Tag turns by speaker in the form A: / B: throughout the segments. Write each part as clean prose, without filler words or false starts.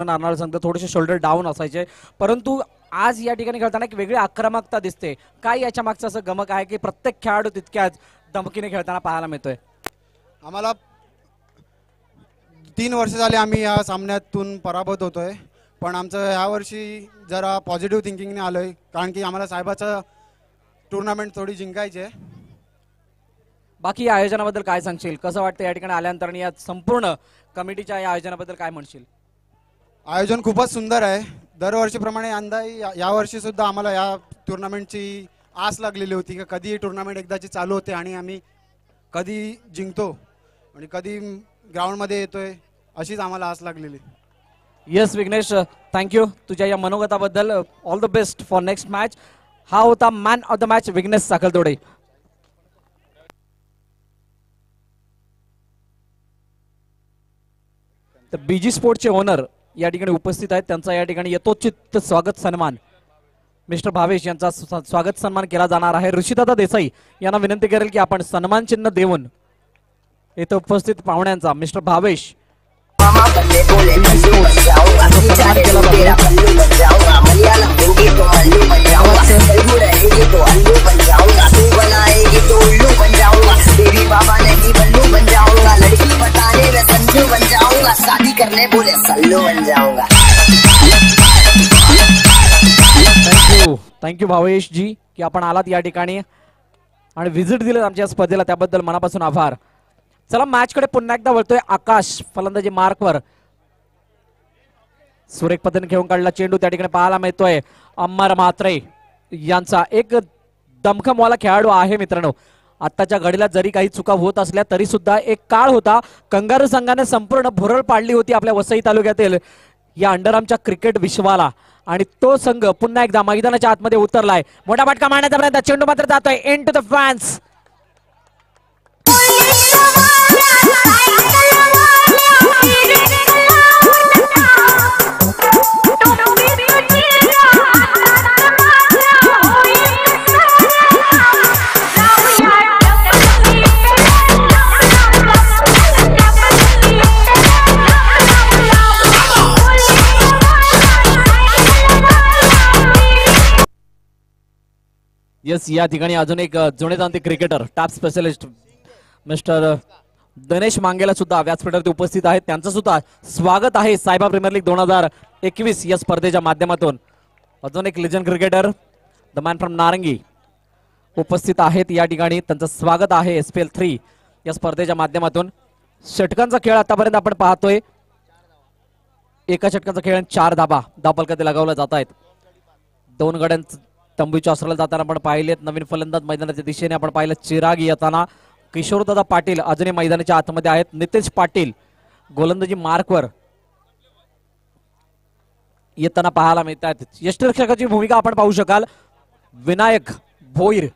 A: नारनाळ संघ थोडेसे shoulder down असायचे, परंतु आज या ठिकाणी खेळताना एक वेगळी आक्रमकता दिसते. काय याच्या मागचं असं गमक आहे की प्रत्येक खेळाडू तितक्याच धमकीने खेळताना पाहायला मिळतोय?
B: आम्हाला 3 वर्ष झाले आम्ही या सामन्यातून पराभूत होतोय, पण आमचं यावर्षी जरा पॉझिटिव्ह थिंकिंगने आलोय, कारण की आम्हाला साहेबाचं टुर्नामेंट थोडी जिंकायची आहे.
A: बाकी या आयोजनाबद्दल काय सांगशील? कसं वाटतं या ठिकाणी आल्यानंतर या संपूर्ण कमिटीच्या या आयोजनाबद्दल काय म्हणशील?
B: आयोजन खूपच सुंदर आहे. दरवर्षीप्रमाणे यंदाही यावर्षी सुद्धा आम्हाला या टुर्नामेंटची आस लागलेली होती की कधी ही टुर्नामेंट एकदाची चालू होते आणि आम्ही कधी जिंकतो आणि कधी ग्राउंडमध्ये येतोय, अशीच आम्हाला आस लागलेली.
A: येस विघ्नेश, थँक्यू तुझ्या या मनोगताबद्दल. All the best for next match. हा होता man of the match Vighnesh Sakhaltode. तर बीजी स्पोर्टचे ओनर या ठिकाणी उपस्थित आहेत, त्यांचा या ठिकाणी यथोचित स्वागत सन्मान मिस्टर भावेश यांचा स्वागत सन्मान केला जाणार आहे. ऋषीदादा देसाई यांना विनंती करेल की आपण सन्मान चिन्ह देऊन इथं उपस्थित पाहुण्यांचा मिस्टर भावेश थँक्यू भावेश जी की आपण आलात या ठिकाणी आणि व्हिजिट दिलं आमच्या स्पर्धेला, त्याबद्दल मनापासून आभार. चला मॅच कडे पुन्हा एकदा वळतोय. आकाश फलंदाजी मार्कवर सुरेख पद्धतीने घेऊन काढला चेंडू, त्या ठिकाणी पाहायला मिळतोय अमर म्हात्रे यांचा. एक दमखमवाला खेळाडू आहे मित्रांनो. आत्ताच्या घडीला जरी काही चुका होत असल्या तरी सुद्धा एक काळ होता कंगारू संघाने संपूर्ण भुरळ पाडली होती आपल्या वसई तालुक्यातील या अंडरआर्मच्या क्रिकेट विश्वाला, आणि तो संघ पुन्हा एकदा मैदानाच्या आतमध्ये उतरलाय. मोठा फटका मारण्याचा प्रयत्न, चेंडू मात्र जातोय and to the fans. Yes, या ठिकाणी अजून एक जुने जाणते cricketer top specialist mister Dinesh Mangela सुद्धा व्यासपीठावरती उपस्थित आहेत. त्यांचं सुद्धा स्वागत आहे सायबा प्रीमियर लीग 2021 या स्पर्धेच्या माध्यमातून. अजून एक legend cricketer the man from नारंगी उपस्थित आहेत या ठिकाणी, त्यांचं स्वागत आहे SPL 3 या स्पर्धेच्या माध्यमातून. षटकांचा खेळ आतापर्यंत आपण पाहतोय. एका षटकांचा खेळ 4 धाबा धावफलकात लगावला जात आहेत. 2 गड्यांचं तंबूच्या आसराला जाताना आपण पाहिलेत. नवीन फलंदाज मैदानाच्या दिशेने आपण पाहिलं चिराग येताना. किशोरदादा पाटील अजूनही मैदानाच्या आतमध्ये आहेत. नितेश पाटील गोलंदाजी मार्कवर येताना पाहायला मिळतात. यष्टिरक्षकाची भूमिका आपण पाहू शकाल विनायक भोईर.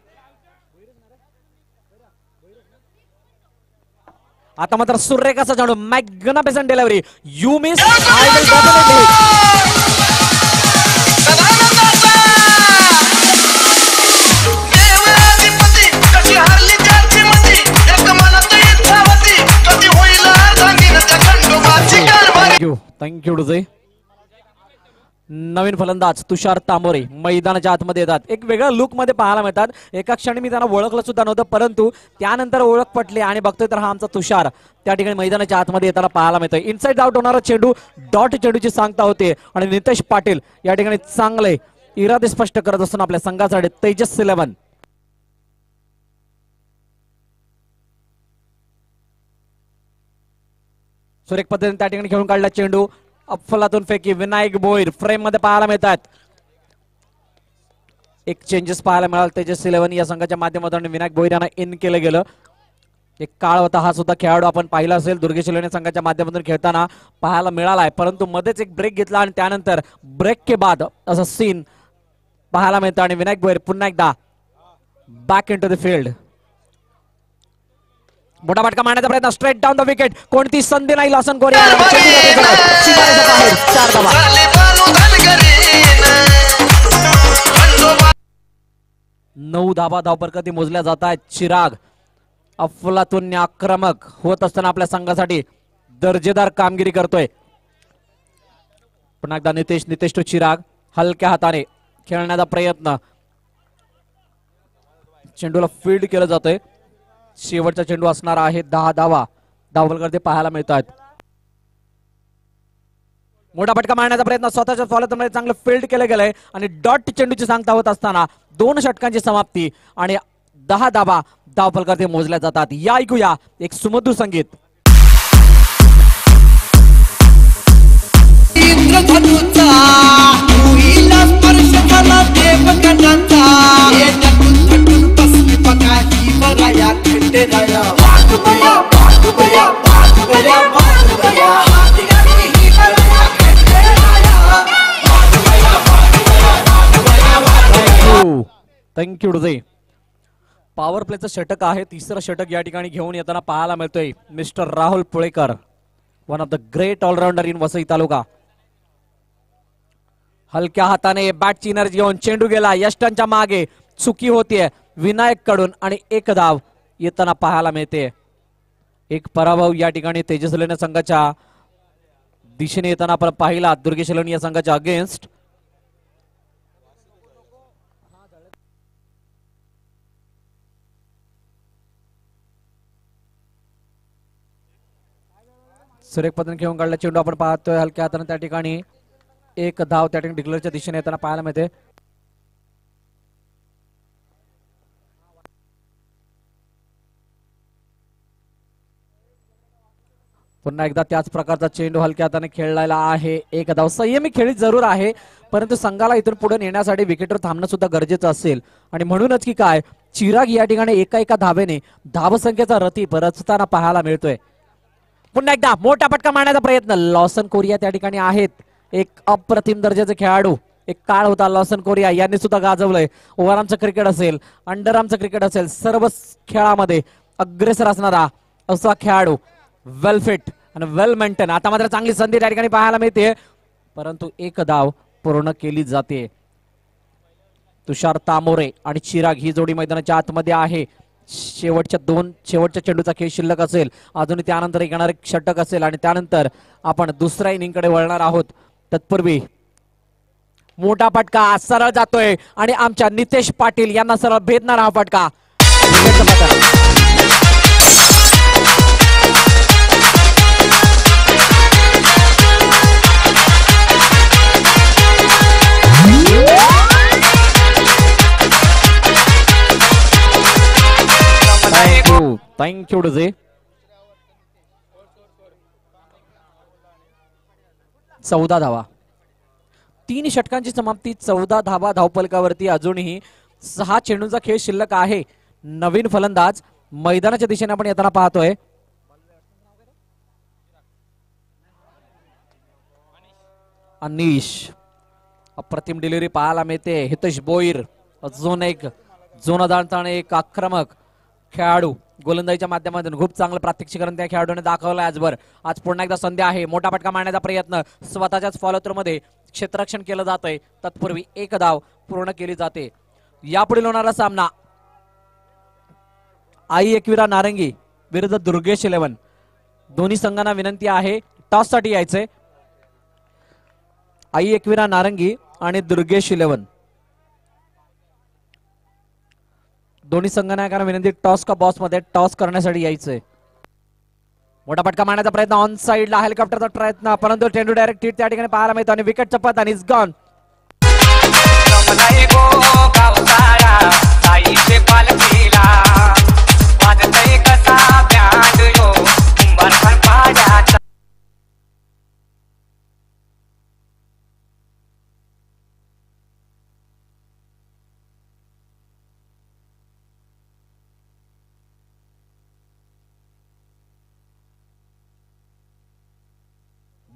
A: आता मात्र सुरेखाचा चेंडू, magnificent delivery. You miss I will definitely. Thank you डुजे. नवीन फलंदाज तुषार तांबोरे मैदानाच्या आतमध्ये येतात. एक वेगळ्या लुक मध्ये पाहायला मिळतात. एका क्षणी मी त्यांना ओळखलं सुद्धा नव्हतं, परंतु त्यानंतर ओळख पटली आणि बघतोय तर हा आमचा तुषार त्या ठिकाणी मैदानाच्या आतमध्ये येताना पाहायला मिळतोय. इनसाइड आउट होणारा चेंडू, डॉट चेंडूची सांगता होते आणि नितेश पाटील या ठिकाणी चांगले इरादे स्पष्ट करत असून आपल्या संघासाठी तेजस 11. सुरेख पद्धतीने त्या ठिकाणी खेळून काढला चेंडू, अफलातून फेकी. विनायक भोईर फ्रेम मध्ये पाहायला मिळतात. एक चेंजेस पाहायला मिळाला तेजस 11 या संघाच्या माध्यमातून. विनायक भोईर यांना इन केलं गेलं. एक काळ होता हा सुद्धा खेळाडू आपण पाहिला असेल दुर्गेश लेणे संघाच्या माध्यमातून खेळताना पाहायला मिळालाय, परंतु मध्येच एक ब्रेक घेतला आणि त्यानंतर ब्रेक के बाद असं सीन पाहायला मिळतं आणि विनायक भोईर पुन्हा एकदा back in to the field. मोठा फटका मारण्याचा प्रयत्न, स्ट्रेट डाऊन द विकेट. कोणती संधी नाही लॉसन कोरिया. 9 धाबा धावफलकात मोजल्या जात आहेत. चिराग अफलातून आक्रमक होत असताना आपल्या संघासाठी दर्जेदार कामगिरी करतोय. पुन्हा एकदा नितेश टू चिराग, हलक्या हाताने खेळण्याचा प्रयत्न, चेंडूला फील्ड केलं जातंय. शेवटचा चेंडू असणार आहे 10 धावा. धावलकर ते पाहायला मिळत आहेत. मोठा फटका मारण्याचा प्रयत्न, स्वतःच्या फॉलोमध्ये चांगलं फील्ड केलं गेलंय आणि डॉट चेंडूची सांगता होत असताना 2 षटकांची समाप्ती आणि 10 धावा धावफलकावर ते मोजल्या जातात. या ऐकूया एक सुमधुर संगीत. थँक्यू डुजे. पॉवर प्लेचं षटक आहे. तिसरं षटक या ठिकाणी घेऊन येताना पाहायला मिळतोय mister Rahul Pulekar, one of the great allrounder in Vasai taluka. हलक्या हाताने बॅटची एनर्जी घेऊन चेंडू गेला यष्टांच्या मागे, चुकी होतीये विनायक कडून आणि 1 धाव येताना पाहायला मिळते. एक पराभव या ठिकाणी तेजस्वी संघाच्या दिशेने येताना आपण पाहिला दुर्गेश लोणी या संघाच्या अगेन्स्ट. सुरेख पद्धतीने घेऊन काढला चेंडू आपण पाहतोय हलक्या हाताने त्या ठिकाणी 1 धाव त्या ठिकाणी डिक्लेअरच्या दिशेने येताना पाहायला मिळते. पुन्हा एकदा त्याच प्रकारचा चेंडू हलक्या हाताने खेळलेला आहे. 1 धाव. संयमी खेळी जरूर आहे, परंतु संघाला इथून पुढे नेण्यासाठी विकेटवर थांबणं सुद्धा गरजेचं असेल आणि म्हणूनच की काय चिराग या ठिकाणी एका धावेने धावसंख्येचा रती रचताना पाहायला मिळतोय. पुन्हा एकदा मोठा फटका मारण्याचा प्रयत्न, लॉसन कोरिया त्या ठिकाणी आहेत. एक अप्रतिम दर्जाचे खेळाडू, एक काळ होता लॉसन कोरिया यांनी सुद्धा गाजवलंय. ओव्हरआर्मचं क्रिकेट असेल, अंडरआर्मचं क्रिकेट असेल, सर्व खेळामध्ये अग्रेसर असणारा असा खेळाडू, वेल फिट आणि वेल मेंटेन. आता मात्र चांगली संधी त्या ठिकाणी पाहायला मिळते, परंतु 1 धाव पूर्ण केली जाते. तुषार तामोरे आणि चिराग ही जोडी मैदानाच्या आतमध्ये आहे. शेवटच्या चेंडूचा खेळ शिल्लक असेल, अजून त्यानंतर येणार एक षटक असेल आणि त्यानंतर आपण दुसऱ्या इनिंग कडे वळणार आहोत. तत्पूर्वी मोठा फटका सरळ जातोय आणि आमच्या नितेश पाटील यांना सरळ भेदणार हा फटका. थँक्यू डुजे. 14 धावा, 3 षटकांची समाप्ती, 14 धावा धावपलकावरती. अजूनही 6 चेंडूंचा खेळ शिल्लक आहे. नवीन फलंदाज मैदानाच्या दिशेने आपण येताना पाहतोय. अनिश, अप्रतिम डिलिव्हरी पाहायला मिळते. हितेश बोईर अजून एक जोन जाणताना एक आक्रमक खेळाडू गोलंदाजीच्या माध्यमातून खूप चांगलं प्रात्यक्षिकरण त्या खेळाडूने दाखवलं आजवर. आज पुन्हा एकदा संधी आहे. मोठा फटका मारण्याचा प्रयत्न, स्वतःच्याच फॉलोथ्रू मध्ये क्षेत्ररक्षण केलं जातंय. तत्पूर्वी 1 धाव पूर्ण केली जाते. यापुढील होणारा सामना आई एकविरा नारंगी विरुद्ध दुर्गेश 11. दोन्ही संघांना विनंती आहे टॉस साठी यायचंय. आई एकविरा नारंगी आणि दुर्गेश 11 दोन्ही संघनायकांना विनंती टॉस का बॉस मध्ये टॉस करण्यासाठी यायचंय. मोठा फटका मारण्याचा प्रयत्न, ऑन साइडला हेलिकॉप्टरचा प्रयत्न, परंतु चेंडू डायरेक्ट हिट त्या ठिकाणी पाहायला मिळतो आणि विकेटचं पत आणि इज गॉन.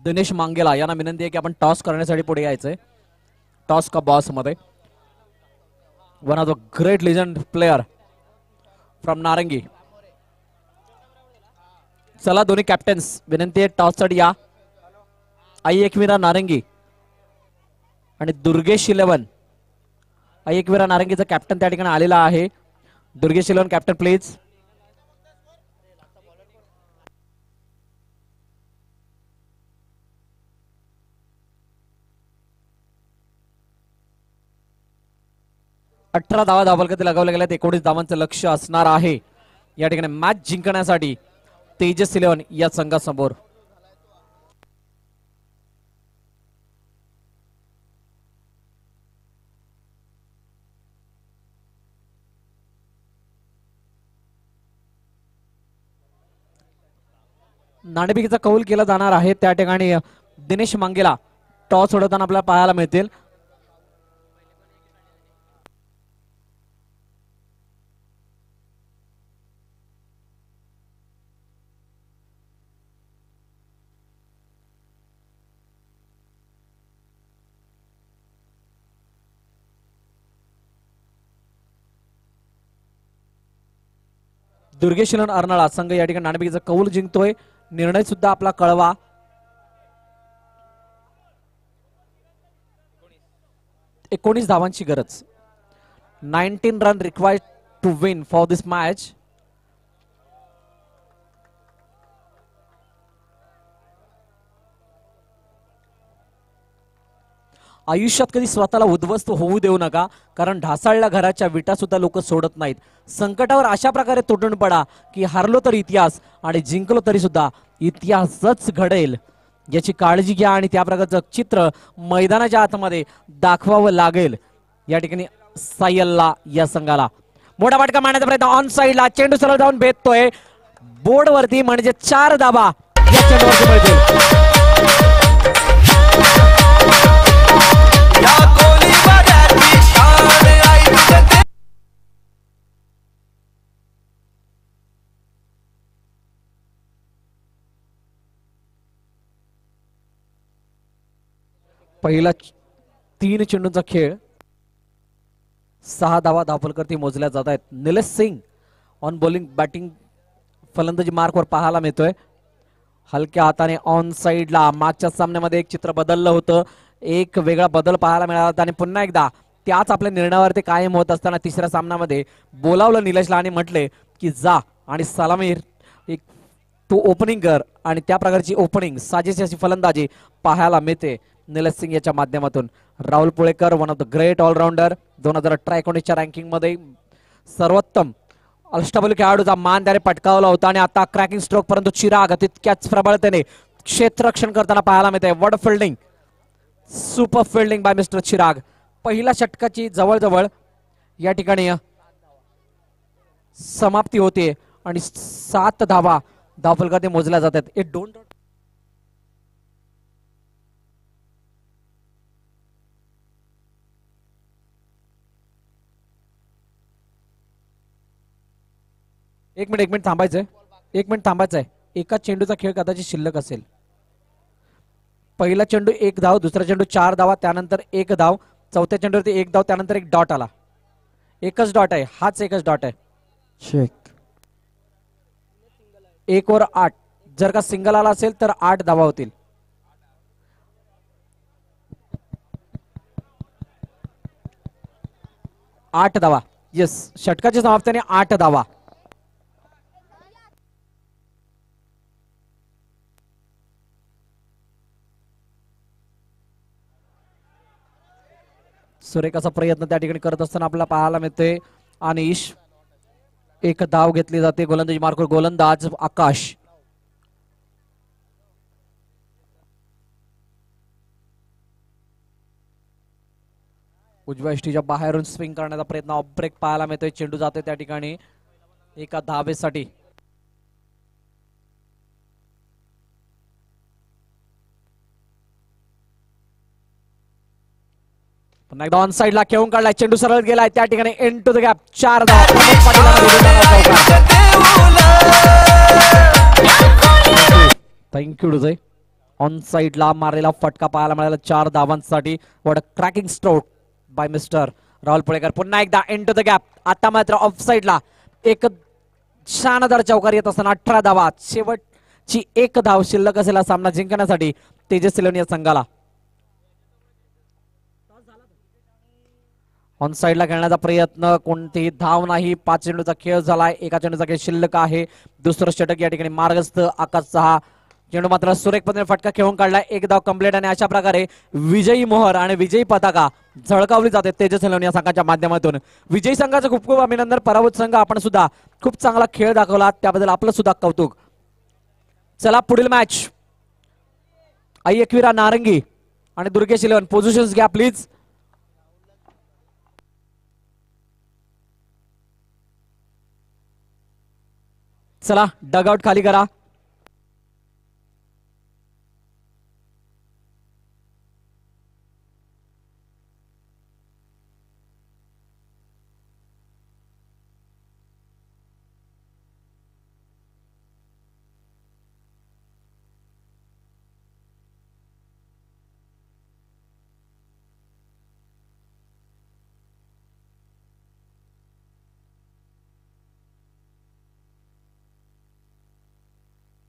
A: दिनेश मांगेला यांना विनंती आहे की आपण टॉस करण्यासाठी पुढे यायचंय. टॉस का बॉस मध्ये one of the great legend player from नारंगी. चला दोन्ही कॅप्टन्स विनंती आहे टॉस साठी या. आई एकविरा नारंगी आणि दुर्गेश 11. आई एकविरा नारंगीचा कॅप्टन त्या ठिकाणी आलेला आहे. Durgesh 11 captain please. 18 धावा धावफलकात लगावल्या गेल्यात. 19 धावांचं लक्ष असणार आहे या ठिकाणी मॅच जिंकण्यासाठी तेजस 11 या संघासमोर. नाणेफेकीचा कौल केला जाणार आहे. त्या ठिकाणी दिनेश मांगेला टॉस सोडवताना आपल्याला पाहायला मिळतील. दुर्गेश अर्नाळा संघ या ठिकाणी नाणेफेकीचा कौल जिंकतोय. निर्णय सुद्धा आपला कळवा. 19 धावांची गरज. 19 run required to win for this match. आयुष्यात कधी स्वतःला उद्ध्वस्त होऊ देऊ नका, कारण ढासाळल्या घराच्या विटा सुद्धा लोक सोडत नाहीत. संकटावर अशा प्रकारे तुटून पडा की हारलो तर इतिहास आणि जिंकलो तरी सुद्धा इतिहासच घडेल याची काळजी घ्या आणि त्या प्रकारचं चित्र मैदानाच्या आतमध्ये दाखवावं लागेल. या ठिकाणी सायलला या संघाला मोठा फटका मारण्याचा प्रयत्न. ऑन साइडला चेंडू सरळ जाऊन भेटतोय बोर्डवरती, म्हणजे 4 धावा या चेंडूवरती मिळतील. पहिला 3 चेंडूंचा खेळ. 6 धावा धावफलकावरती मोजल्या जात आहेत. Nilesh sing on bowling batting फलंदाजी मार्कवर पाहायला मिळतोय. हलक्या हाताने ऑन साइडला. मागच्या सामन्यामध्ये एक चित्र बदललं होतं, एक वेगळा बदल पाहायला मिळाला होता आणि पुन्हा एकदा त्याच आपल्या निर्णयावरती कायम होत असताना तिसऱ्या सामन्यामध्ये बोलावलं निलेशला आणि म्हटले की जा आणि सलामीर एक तू ओपनिंग कर, आणि त्या प्रकारची ओपनिंग साजेशी अशी फलंदाजी पाहायला मिळते निलेश सिंग याच्या माध्यमातून. Rahul Pulekar one of the great allrounder 2018-19च्या रँकिंग मध्ये सर्वोत्तम अष्टपैलू खेळाडूचा मान त्याने पटकावला होता आणि आता क्रॅकिंग स्ट्रोक, परंतु चिराग तितक्याच प्रबळतेने क्षेत्ररक्षण करताना पाहायला मिळते. What fielding, super fielding by mister Chirag. पहिल्या षटकाची जवळजवळ या ठिकाणी समाप्ती होते आणि 7 धावा धावफलकावरती मोजल्या जातात. इट डोंट एक मिनिट थांबायचंय. 1 मिनिट थांबायचंय. एका चेंडूचा खेळ कदाचित शिल्लक असेल. पहिला चेंडू 1 धाव, दुसरा चेंडू 4 धावा, त्यानंतर 1 धाव, चौथ्या चेंडूवरती 1 धाव, त्यानंतर एक डॉट आला. एकच डॉट आहे, हाच एकच डॉट आहे.
C: चेक.
A: 1 वर 8. जर का सिंगल आला असेल तर 8 धावा होतील. आठ धावा. येस, षटकाच्या समाप्तीने 8 धावा. सुरेख असा प्रयत्न त्या ठिकाणी करत असताना आपल्याला पाहायला मिळते. अनिश, एक धाव घेतली जाते. गोलंदाजी मार्कवर गोलंदाज आकाश. उजव्या यष्टीच्या बाहेरून स्विंग करण्याचा प्रयत्न, ऑफ ब्रेक पाहायला मिळतोय. चेंडू जातोय त्या ठिकाणी एका धावेसाठी. पुन्हा एकदा ऑन साइडला खेळून काढलाय. चेंडू सरळ गेलाय त्या ठिकाणी इन टू द गॅप. 4 धावा. थँक्यू डुजय. ऑन साइडला मारलेला फटका पाहायला मिळाला 4 धावांसाठी. What a cracking stroke by mister Rahul Pulekar. पुन्हा एकदा इन टू द गॅप. आता मात्र ऑफ साइडला एक शानदार चौकार येत असताना 18 धावा. शेवटची 1 धाव शिल्लक असलेला सामना जिंकण्यासाठी तेजस 11 या संघाला. ऑन साइडला खेळण्याचा प्रयत्न, कोणतीही धाव नाही. 5 चेंडूचा खेळ झालाय. एका चेंडूचा खेळ शिल्लक आहे. दुसरं षटक या ठिकाणी मार्गस्थ. आकाश 6 चेंडू मात्र सुरेख पद्धतीने फटका खेळून काढला, एक धाव कंप्लीट आणि अशा प्रकारे विजयी मोहर आणि विजयी पताका झळकावली जाते तेजस एलेवन या संघाच्या माध्यमातून. विजयी संघाचं खूप खूप अभिनंदन. पराभूत संघ आपण सुद्धा खूप चांगला खेळ दाखवला, त्याबद्दल आपलं सुद्धा कौतुक. चला पुढील मॅच आई एकविरा नारंगी आणि दुर्गेश इलेव्हन. पोझिशन्स घ्या प्लीज. चला डगआउट खाली करा.